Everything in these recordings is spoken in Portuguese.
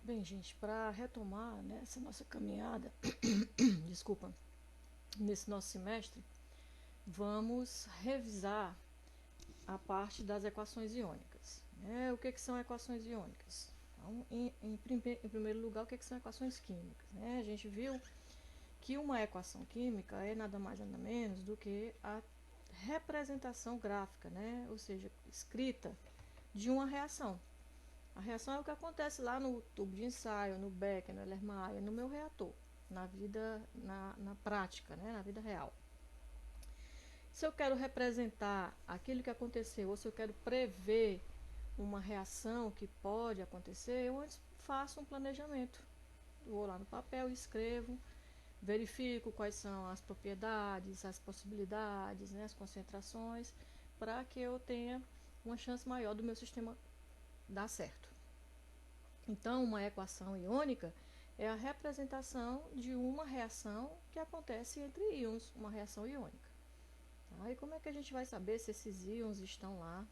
Bem, gente, para retomar, né, essa nossa caminhada, desculpa, nesse nosso semestre, vamos revisar a parte das equações iônicas. Né? O que são equações iônicas? Então, em primeiro lugar, o que são equações químicas? Né? A gente viu que uma equação química é nada mais nada menos do que a representação gráfica, né? Ou seja, escrita de uma reação. A reação é o que acontece lá no tubo de ensaio, no becker, no Erlenmeyer, no meu reator, na vida, na prática, né, na vida real. Se eu quero representar aquilo que aconteceu, ou se eu quero prever uma reação que pode acontecer, eu antes faço um planejamento. Vou lá no papel, escrevo, verifico quais são as propriedades, as possibilidades, né, as concentrações, para que eu tenha uma chance maior do meu sistema dar certo. Então, uma equação iônica é a representação de uma reação que acontece entre íons, uma reação iônica. Tá? E como é que a gente vai saber se esses íons estão lá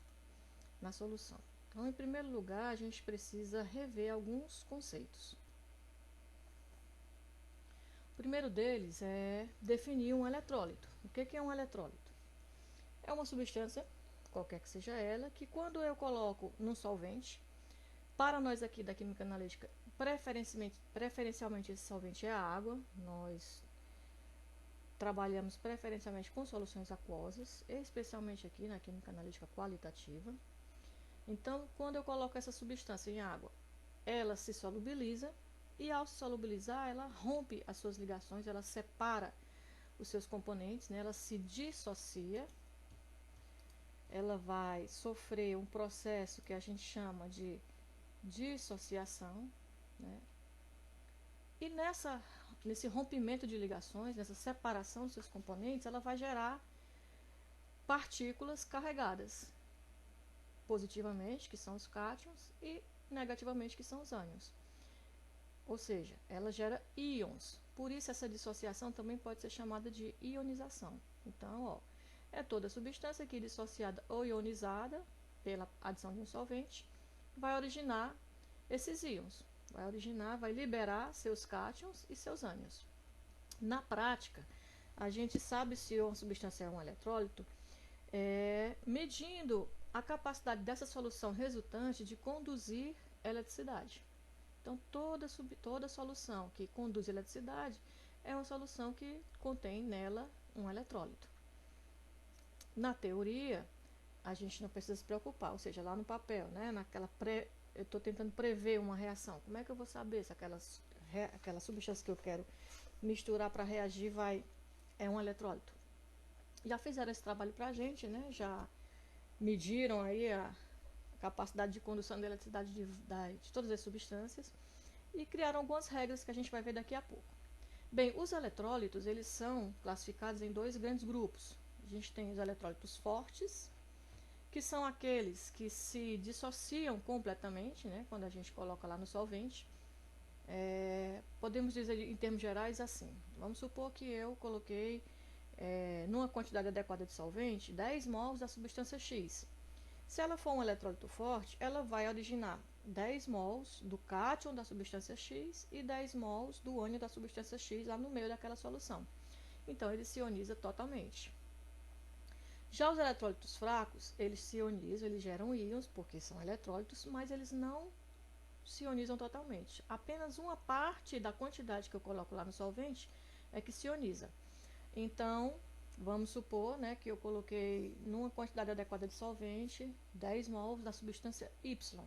na solução? Então, em primeiro lugar, a gente precisa rever alguns conceitos. O primeiro deles é definir um eletrólito. O que é um eletrólito? É uma substância, qualquer que seja ela, que quando eu coloco num solvente, para nós aqui da química analítica, preferencialmente esse solvente é a água. Nós trabalhamos preferencialmente com soluções aquosas, especialmente aqui na química analítica qualitativa. Então, quando eu coloco essa substância em água, ela se solubiliza e ao se solubilizar, ela rompe as suas ligações, ela separa os seus componentes, né? Ela se dissocia, ela vai sofrer um processo que a gente chama de dissociação, né? E nesse rompimento de ligações, nessa separação dos seus componentes, ela vai gerar partículas carregadas, positivamente, que são os cátions, e negativamente, que são os ânions. Ou seja, ela gera íons. Por isso, essa dissociação também pode ser chamada de ionização. Então, ó, é toda substância que dissociada ou ionizada pela adição de um solvente vai originar esses íons. Vai liberar seus cátions e seus ânions. Na prática, a gente sabe se uma substância é um eletrólito medindo a capacidade dessa solução resultante de conduzir eletricidade. Então, toda solução que conduz eletricidade é uma solução que contém nela um eletrólito. Na teoria, a gente não precisa se preocupar, ou seja, lá no papel, né, eu estou tentando prever uma reação. Como é que eu vou saber se aquela substância que eu quero misturar para reagir é um eletrólito? Já fizeram esse trabalho para a gente, né? Já mediram aí a capacidade de condução da eletricidade de todas as substâncias e criaram algumas regras que a gente vai ver daqui a pouco. Bem, os eletrólitos, eles são classificados em dois grandes grupos. A gente tem os eletrólitos fortes, que são aqueles que se dissociam completamente, né, quando a gente coloca lá no solvente. Podemos dizer em termos gerais assim, vamos supor que eu coloquei numa quantidade adequada de solvente 10 mols da substância X. Se ela for um eletrólito forte, ela vai originar 10 mols do cátion da substância X e 10 mols do ânion da substância X lá no meio daquela solução. Então, ele se ioniza totalmente. Já os eletrólitos fracos, eles se ionizam, eles geram íons, porque são eletrólitos, mas eles não se ionizam totalmente. Apenas uma parte da quantidade que eu coloco lá no solvente é que se ioniza. Então, vamos supor, né, que eu coloquei numa quantidade adequada de solvente 10 mols da substância Y.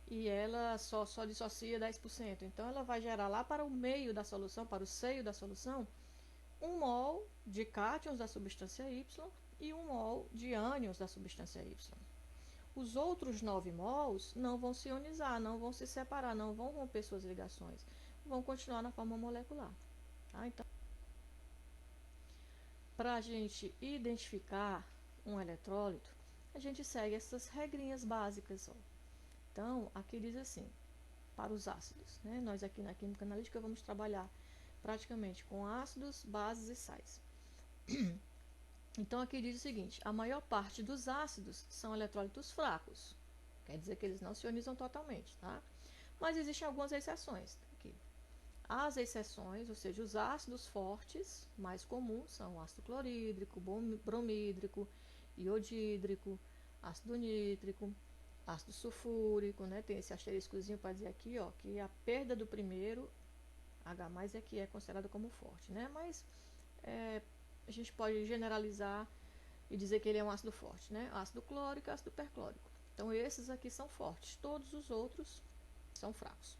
E ela só dissocia 10%. Então, ela vai gerar lá para o meio da solução, para o seio da solução, 1 mol de cátions da substância Y e 1 mol de ânions da substância Y. Os outros 9 mols não vão se ionizar, não vão se separar, não vão romper suas ligações. Vão continuar na forma molecular. Tá? Então, para a gente identificar um eletrólito, a gente segue essas regrinhas básicas. Ó. Então, aqui diz assim, para os ácidos. Né? Nós aqui na química analítica vamos trabalhar praticamente com ácidos, bases e sais. Então, aqui diz o seguinte, a maior parte dos ácidos são eletrólitos fracos. Quer dizer que eles não se ionizam totalmente, tá? Mas existem algumas exceções aqui. As exceções, ou seja, os ácidos fortes mais comuns são o ácido clorídrico, bromídrico, iodídrico, ácido nítrico, ácido sulfúrico, né? Tem esse asteriscozinho para dizer aqui, ó, que a perda do primeiro H+ é que é considerado como forte, né? Mas a gente pode generalizar e dizer que ele é um ácido forte, né? Ácido clórico e ácido perclórico. Então esses aqui são fortes, todos os outros são fracos.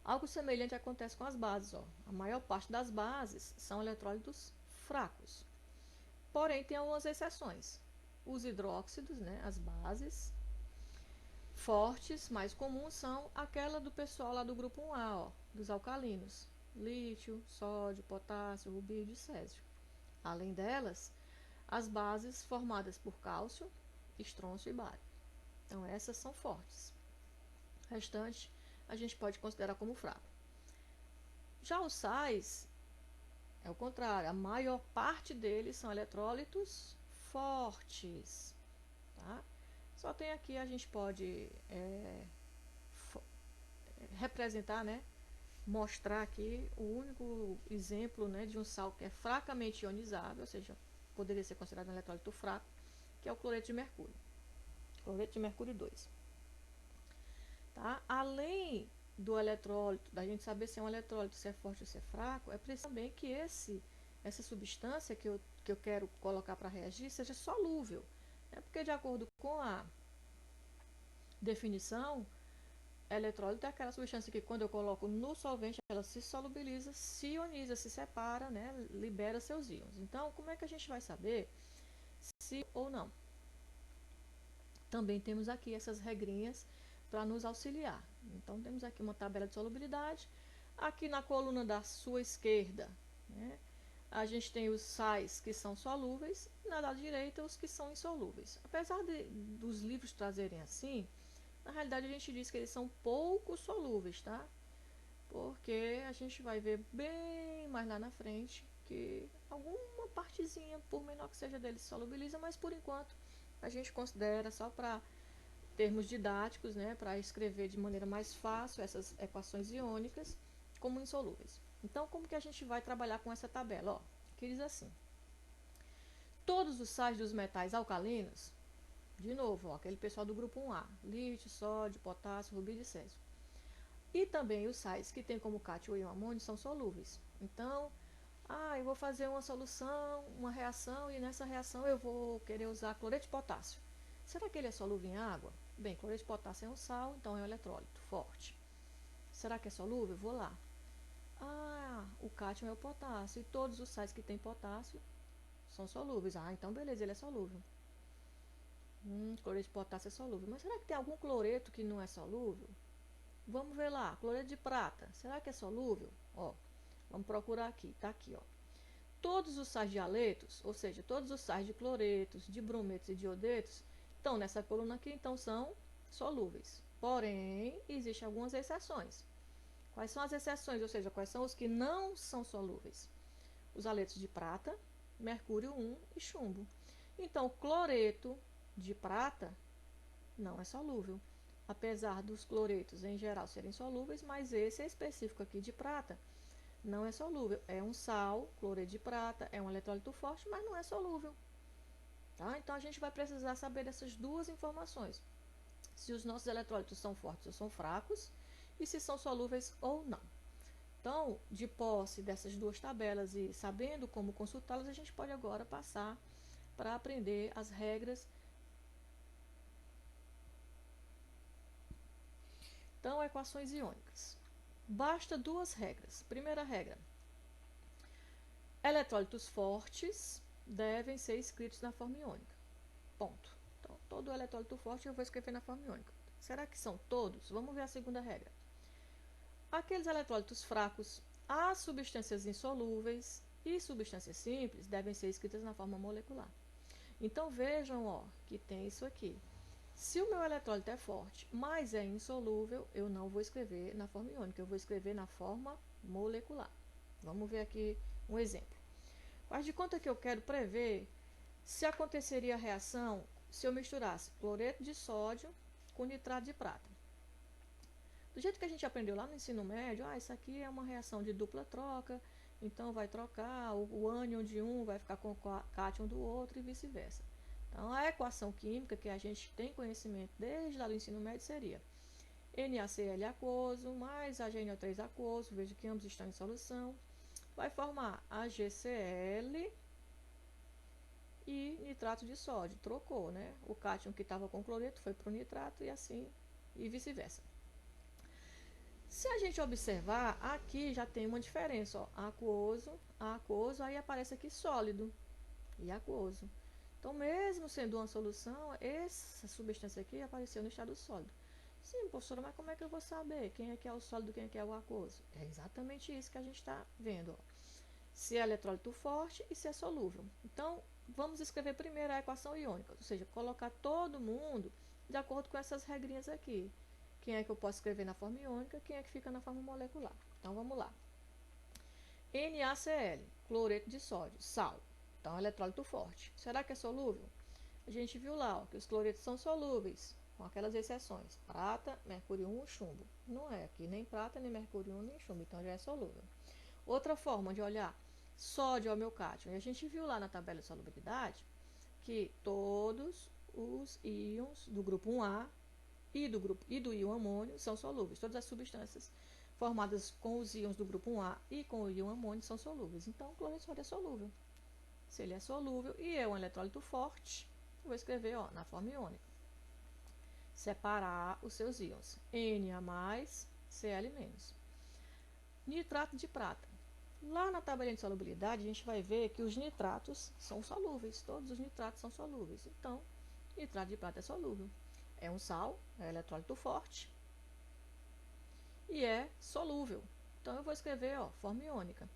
Algo semelhante acontece com as bases, ó. A maior parte das bases são eletrólitos fracos. Porém, tem algumas exceções. Os hidróxidos, né, as bases fortes, mais comuns, são aquela do pessoal lá do grupo 1A, ó, dos alcalinos. Lítio, sódio, potássio, rubídio e césio. Além delas, as bases formadas por cálcio, estrôncio e bário. Então, essas são fortes. O restante, a gente pode considerar como fraco. Já os sais, é o contrário. A maior parte deles são eletrólitos fortes. Tá? Só tem aqui, a gente pode representar, né? Mostrar aqui o único exemplo, né, de um sal que é fracamente ionizável, ou seja, poderia ser considerado um eletrólito fraco, que é o cloreto de mercúrio. Cloreto de mercúrio 2. Tá? Além do eletrólito, da gente saber se é um eletrólito, se é forte ou se é fraco, é preciso também que essa substância que eu quero colocar para reagir seja solúvel. Né? Porque de acordo com a definição, eletrólito é aquela substância que quando eu coloco no solvente, ela se solubiliza, se ioniza, se separa, né? Libera seus íons. Então, como é que a gente vai saber se ou não? Também temos aqui essas regrinhas para nos auxiliar. Então, temos aqui uma tabela de solubilidade. Aqui na coluna da sua esquerda, né, a gente tem os sais que são solúveis, e na da direita os que são insolúveis. Apesar dos livros trazerem assim, na realidade a gente diz que eles são pouco solúveis, tá? Porque a gente vai ver bem mais lá na frente que alguma partezinha, por menor que seja deles, solubiliza, mas por enquanto a gente considera só para termos didáticos, né, para escrever de maneira mais fácil essas equações iônicas como insolúveis. Então, como que a gente vai trabalhar com essa tabela? Ó, que diz assim: todos os sais dos metais alcalinos, de novo, ó, aquele pessoal do grupo 1A, lítio, sódio, potássio, rubídio e césio. E também os sais que tem como cátion o íon amônio são solúveis. Então, eu vou fazer uma solução, uma reação, e nessa reação eu vou querer usar cloreto de potássio. Será que ele é solúvel em água? Bem, cloreto de potássio é um sal, então é um eletrólito forte. Será que é solúvel? Vou lá. O cátion é o potássio, e todos os sais que têm potássio são solúveis. Então beleza, ele é solúvel. Cloreto de potássio é solúvel. Mas será que tem algum cloreto que não é solúvel? Vamos ver lá, cloreto de prata. Será que é solúvel? Ó, vamos procurar aqui, tá aqui, ó. Todos os sais de haletos, ou seja, todos os sais de cloretos, de brometos e de iodetos, estão nessa coluna aqui, então são solúveis. Porém, existem algumas exceções. Quais são as exceções? Ou seja, quais são os que não são solúveis? Os haletos de prata, mercúrio 1 e chumbo. Então, cloreto de prata não é solúvel. Apesar dos cloretos em geral serem solúveis, mas esse é específico aqui de prata não é solúvel. É um sal, cloreto de prata, é um eletrólito forte, mas não é solúvel. Tá? Então a gente vai precisar saber dessas duas informações: se os nossos eletrólitos são fortes ou são fracos, e se são solúveis ou não. Então, de posse dessas duas tabelas e sabendo como consultá-las, a gente pode agora passar para aprender as regras. Então, equações iônicas. Basta duas regras. Primeira regra: eletrólitos fortes devem ser escritos na forma iônica. Ponto. Então, todo eletrólito forte eu vou escrever na forma iônica. Será que são todos? Vamos ver a segunda regra. Aqueles eletrólitos fracos, as substâncias insolúveis e substâncias simples devem ser escritas na forma molecular. Então vejam, ó, que tem isso aqui. Se o meu eletrólito é forte, mas é insolúvel, eu não vou escrever na forma iônica, eu vou escrever na forma molecular. Vamos ver aqui um exemplo. Faz de conta que eu quero prever se aconteceria a reação se eu misturasse cloreto de sódio com nitrato de prata. Do jeito que a gente aprendeu lá no ensino médio, isso aqui é uma reação de dupla troca, então vai trocar, o ânion de um vai ficar com o cátion do outro e vice-versa. Então, a equação química que a gente tem conhecimento desde lá do ensino médio seria NaCl aquoso mais AgNO3 aquoso, veja que ambos estão em solução, vai formar AgCl e nitrato de sódio, trocou, né? O cátion que estava com cloreto foi para o nitrato e assim, e vice-versa. Se a gente observar, aqui já tem uma diferença, ó, aquoso, aí aparece aqui sólido e aquoso. Então, mesmo sendo uma solução, essa substância aqui apareceu no estado sólido. Sim, professora, mas como é que eu vou saber quem é que é o sólido e quem é que é o aquoso? É exatamente isso que a gente está vendo, ó. Se é eletrólito forte e se é solúvel. Então, vamos escrever primeiro a equação iônica, ou seja, colocar todo mundo de acordo com essas regrinhas aqui. Quem é que eu posso escrever na forma iônica, quem é que fica na forma molecular. Então, vamos lá. NaCl, cloreto de sódio, sal. Então, eletrólito forte. Será que é solúvel? A gente viu lá, ó, que os cloretos são solúveis, com aquelas exceções. Prata, mercúrio 1, chumbo. Não é aqui nem prata, nem mercúrio 1, nem chumbo. Então, já é solúvel. Outra forma de olhar, sódio ao meu cátion. E a gente viu lá na tabela de solubilidade que todos os íons do grupo 1A e do íon amônio são solúveis. Todas as substâncias formadas com os íons do grupo 1A e com o íon amônio são solúveis. Então, o cloreto de sódio é solúvel. Se ele é solúvel e é um eletrólito forte, eu vou escrever na forma iônica. Separar os seus íons. Na+, Cl-. Nitrato de prata. Lá na tabelinha de solubilidade, a gente vai ver que os nitratos são solúveis. Todos os nitratos são solúveis. Então, nitrato de prata é solúvel. É um sal, é eletrólito forte e é solúvel. Então, eu vou escrever, forma iônica.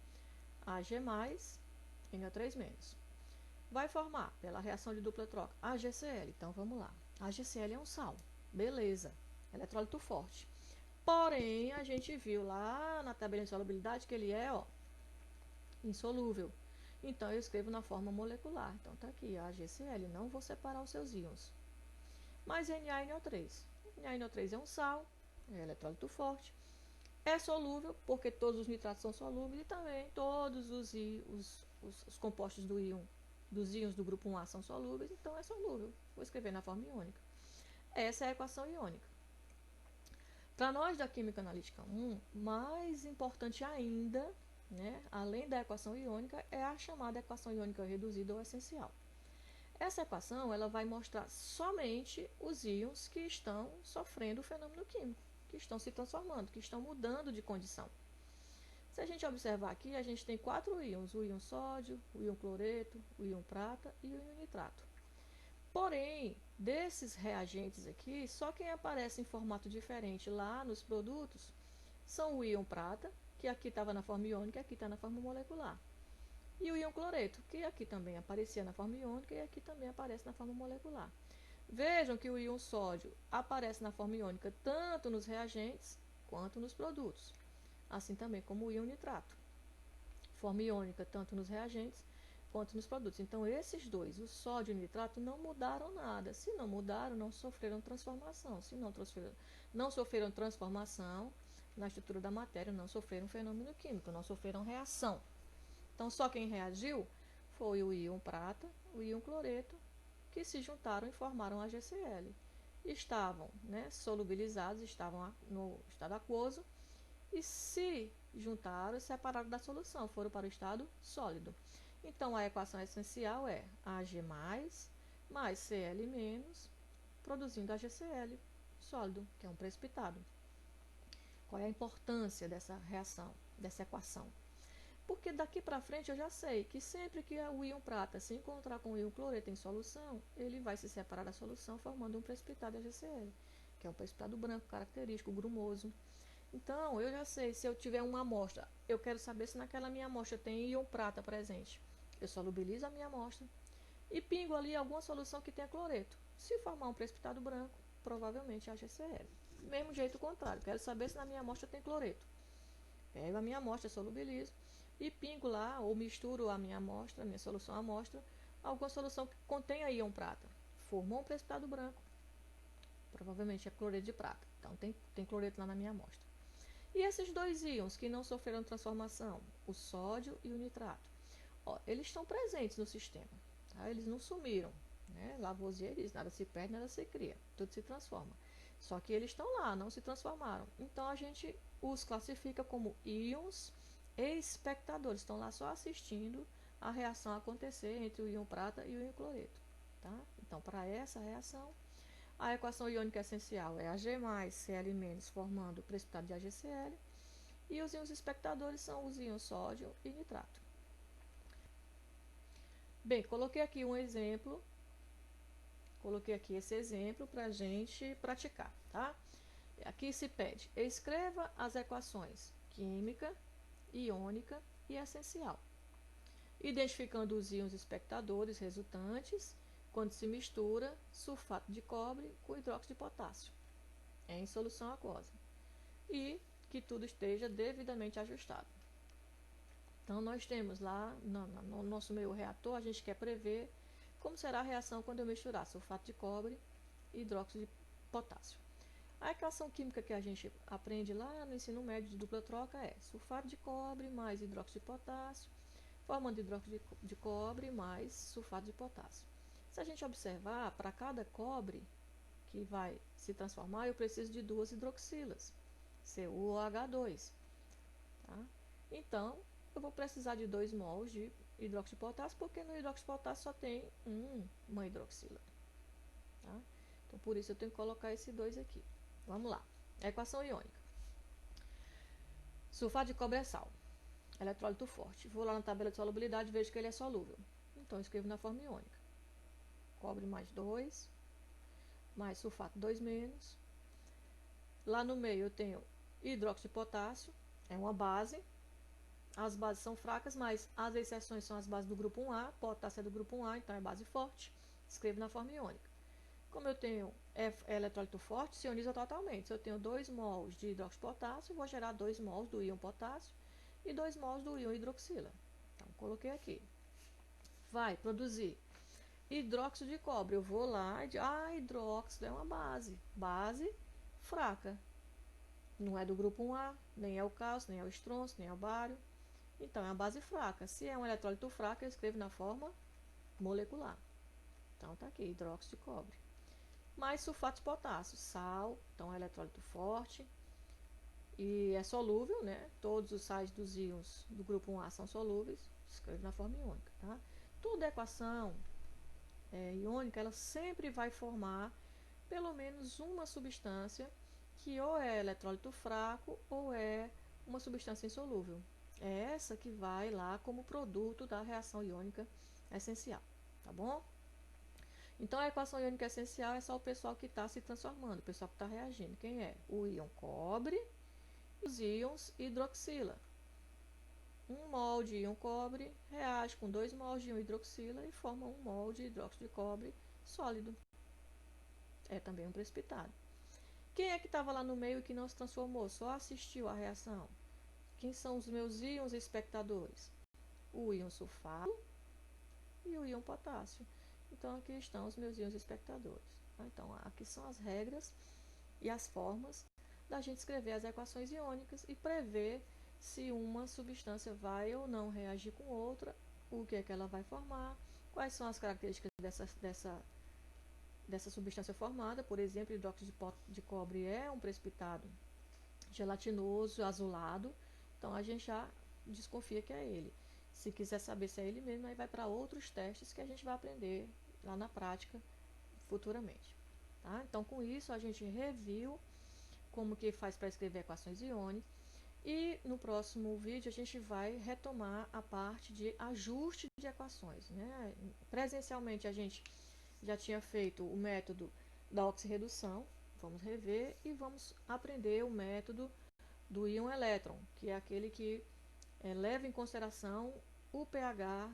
Ag+, NO3-. Vai formar, pela reação de dupla troca, AgCl. Então, vamos lá. AgCl é um sal. Beleza. Eletrólito forte. Porém, a gente viu lá na tabela de solubilidade que ele é, insolúvel. Então, eu escrevo na forma molecular. Então, está aqui, AgCl. Não vou separar os seus íons. Mas NaNO3. NaNO3 é um sal, é eletrólito forte. É solúvel, porque todos os nitratos são solúveis. E também todos os compostos dos íons do grupo 1A são solúveis. Então, é solúvel. Vou escrever na forma iônica. Essa é a equação iônica. Para nós da Química Analítica 1, mais importante ainda, né, além da equação iônica, é a chamada equação iônica reduzida ou essencial. Essa equação ela vai mostrar somente os íons que estão sofrendo o fenômeno químico, que estão se transformando, que estão mudando de condição. Se a gente observar aqui, a gente tem 4 íons, o íon sódio, o íon cloreto, o íon prata e o íon nitrato. Porém, desses reagentes aqui, só quem aparece em formato diferente lá nos produtos são o íon prata, que aqui estava na forma iônica e aqui está na forma molecular. E o íon cloreto, que aqui também aparecia na forma iônica e aqui também aparece na forma molecular. Vejam que o íon sódio aparece na forma iônica tanto nos reagentes quanto nos produtos. Assim também como o íon nitrato. Forma iônica tanto nos reagentes quanto nos produtos. Então, esses dois, o sódio e o nitrato, não mudaram nada. Se não mudaram, não sofreram transformação. Se não sofreram transformação na estrutura da matéria, não sofreram fenômeno químico, não sofreram reação. Então, só quem reagiu foi o íon prata, o íon cloreto, que se juntaram e formaram a AgCl. Estavam solubilizados, estavam no estado aquoso, e se juntaram e separaram da solução, foram para o estado sólido. Então, a equação essencial é Ag+, mais Cl-, produzindo AgCl sólido, que é um precipitado. Qual é a importância dessa reação, dessa equação? Porque daqui para frente eu já sei que sempre que o íon prata se encontrar com o íon cloreto em solução, ele vai se separar da solução formando um precipitado de AgCl, que é um precipitado branco característico, grumoso. Então, eu já sei, se eu tiver uma amostra, eu quero saber se naquela minha amostra tem íon prata presente. Eu solubilizo a minha amostra e pingo ali alguma solução que tenha cloreto. Se formar um precipitado branco, provavelmente é AgCl. Mesmo jeito contrário, quero saber se na minha amostra tem cloreto. Pego a minha amostra, solubilizo e pingo lá, ou misturo a minha amostra, a minha solução à amostra, alguma solução que contenha íon prata. Formou um precipitado branco, provavelmente é cloreto de prata. Então tem cloreto lá na minha amostra. E esses dois íons que não sofreram transformação, o sódio e o nitrato, ó, eles estão presentes no sistema, tá? Eles não sumiram, né? Lavoisier diz, nada se perde, nada se cria, tudo se transforma. Só que eles estão lá, não se transformaram. Então a gente os classifica como íons espectadores, estão lá só assistindo a reação acontecer entre o íon prata e o íon cloreto, tá? Então, para essa reação, a equação iônica essencial é Ag+, Cl-, formando o precipitado de AgCl, e os íons espectadores são os íons sódio e nitrato. Bem, coloquei aqui um exemplo, coloquei aqui esse exemplo para a gente praticar, tá? Aqui se pede, escreva as equações química, iônica e essencial, identificando os íons espectadores resultantes quando se mistura sulfato de cobre com hidróxido de potássio em solução aquosa e que tudo esteja devidamente ajustado. Então, nós temos lá no nosso meio reator, a gente quer prever como será a reação quando eu misturar sulfato de cobre e hidróxido de potássio. A equação química que a gente aprende lá no ensino médio de dupla troca é sulfato de cobre mais hidróxido de potássio, formando hidróxido de cobre mais sulfato de potássio. Se a gente observar, para cada cobre que vai se transformar, eu preciso de duas hidroxilas, CuOH2. Tá? Então, eu vou precisar de 2 mols de hidróxido de potássio, porque no hidróxido de potássio só tem uma hidroxila. Tá? Então, por isso eu tenho que colocar esse 2 aqui. Vamos lá. A equação iônica. Sulfato de cobre é sal. Eletrólito forte. Vou lá na tabela de solubilidade e vejo que ele é solúvel. Então, eu escrevo na forma iônica. Cobre mais 2, mais sulfato 2 menos. Lá no meio eu tenho hidróxido de potássio, é uma base. As bases são fracas, mas as exceções são as bases do grupo 1A. Potássio é do grupo 1A, então é base forte. Escrevo na forma iônica. Como eu tenho eletrólito forte, se ioniza totalmente. Se eu tenho 2 mols de hidróxido de potássio, vou gerar 2 mols do íon potássio e 2 mols do íon hidroxila. Então, coloquei aqui. Vai produzir hidróxido de cobre. Eu vou lá e digo, hidróxido é uma base. Base fraca. Não é do grupo 1A, nem é o cálcio, nem é o estrôncio, nem é o bário. Então, é uma base fraca. Se é um eletrólito fraco, eu escrevo na forma molecular. Então, tá aqui, hidróxido de cobre. Mais sulfato de potássio, sal, então é eletrólito forte. E é solúvel, né? Todos os sais dos íons do grupo 1A são solúveis. Escreve na forma iônica, tá? Toda equação iônica, ela sempre vai formar pelo menos uma substância que ou é eletrólito fraco ou é uma substância insolúvel. É essa que vai lá como produto da reação iônica essencial, tá bom? Então, a equação iônica essencial é só o pessoal que está se transformando, o pessoal que está reagindo. Quem é? O íon cobre e os íons hidroxila. 1 mol de íon cobre reage com 2 mols de íon hidroxila e forma 1 mol de hidróxido de cobre sólido. É também um precipitado. Quem é que estava lá no meio e que não se transformou? Só assistiu à reação. Quem são os meus íons espectadores? O íon sulfato e o íon potássio. Então, aqui estão os meus íons espectadores. Então, aqui são as regras e as formas da gente escrever as equações iônicas e prever se uma substância vai ou não reagir com outra, o que é que ela vai formar, quais são as características dessa substância formada. Por exemplo, o hidróxido de cobre é um precipitado gelatinoso, azulado, então a gente já desconfia que é ele. Se quiser saber se é ele mesmo, aí vai para outros testes que a gente vai aprender lá na prática futuramente. Tá? Então, com isso, a gente reviu como que faz para escrever equações iônicas. E no próximo vídeo a gente vai retomar a parte de ajuste de equações, né? Presencialmente a gente já tinha feito o método da oxirredução, vamos rever e vamos aprender o método do íon elétron, que é aquele que leva em consideração o pH.